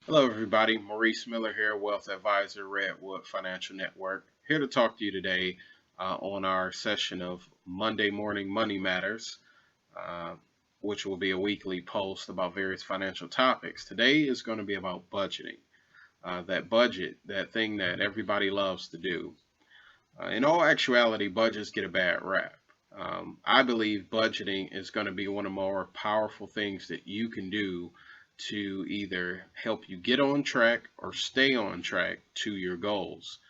Hello, everybody. Maurice Miller here, Wealth Advisor, Redwood Financial Network. Here to talk to you today on our session of Monday Morning Money Matters, uh, which will be a weekly post about various financial topics. Today is going to be about budgeting. That budget, that thing that everybody loves to do. In all actuality, budgets get a bad rap. I believe budgeting is going to be one of the more powerful things that you can do to either help you get on track or stay on track to your goals.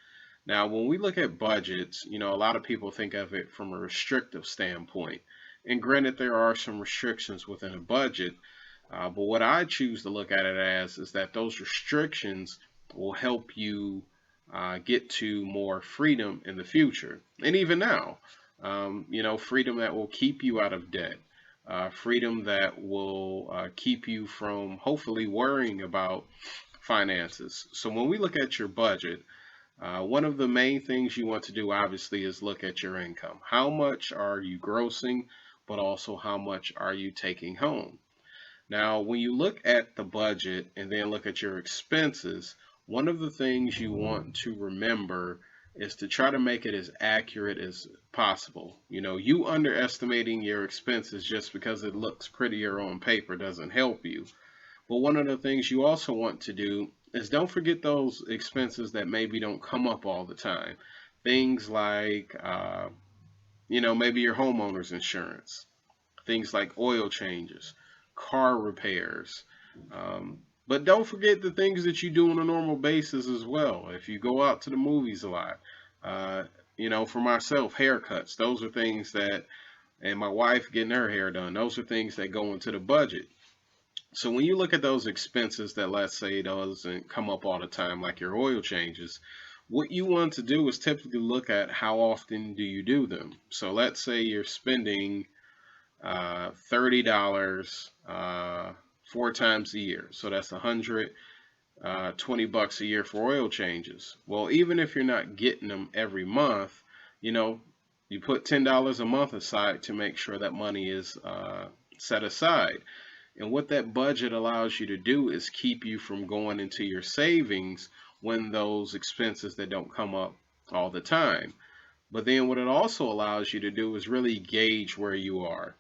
Now, when we look at budgets, a lot of people think of it from a restrictive standpoint. And granted, there are some restrictions within a budget, but what I choose to look at it as is that those restrictions will help you get to more freedom in the future. And even now, freedom that will keep you out of debt, freedom that will keep you from hopefully worrying about finances. So when we look at your budget, one of the main things you want to do, obviously, is look at your income. How much are you grossing, but also how much are you taking home? Now, when you look at the budget and then look at your expenses, one of the things you want to remember is to try to make it as accurate as possible. You underestimating your expenses just because it looks prettier on paper doesn't help you. But one of the things you also want to do is don't forget those expenses that maybe don't come up all the time. Things like, maybe your homeowner's insurance, things like oil changes, car repairs. But don't forget the things that you do on a normal basis as well. If you go out to the movies a lot, uh, for myself, haircuts, those are things that, and my wife getting her hair done, those are things that go into the budget. So when you look at those expenses that, let's say, doesn't come up all the time, like your oil changes, what you want to do is typically look at how often do you do them. So let's say you're spending $30 four times a year. So that's 120 bucks a year for oil changes. Well, even if you're not getting them every month, you know, you put $10 a month aside to make sure that money is set aside. And what that budget allows you to do is keep you from going into your savings when those expenses that don't come up all the time. But then what it also allows you to do is really gauge where you are.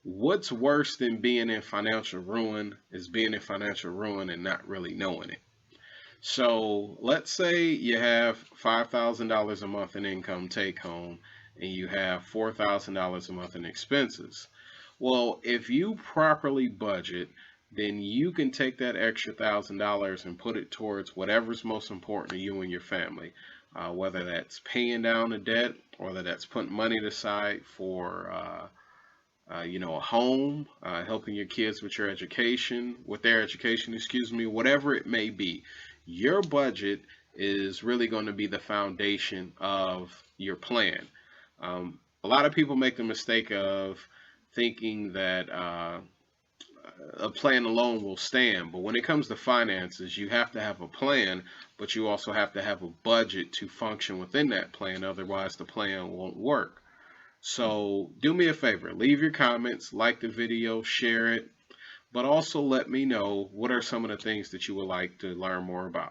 What's worse than being in financial ruin is being in financial ruin and not really knowing it. So let's say you have $5,000 a month in income take home and you have $4,000 a month in expenses. Well, if you properly budget, then you can take that extra $1,000 and put it towards whatever's most important to you and your family. Whether that's paying down the debt, or whether that's putting money aside for a home, helping your kids with their education, excuse me, whatever it may be. Your budget is really going to be the foundation of your plan. A lot of people make the mistake of thinking that a plan alone will stand, but when it comes to finances, you have to have a plan, but you also have to have a budget to function within that plan. Otherwise, the plan won't work. So do me a favor, leave your comments, like the video, share it, but also let me know what are some of the things that you would like to learn more about.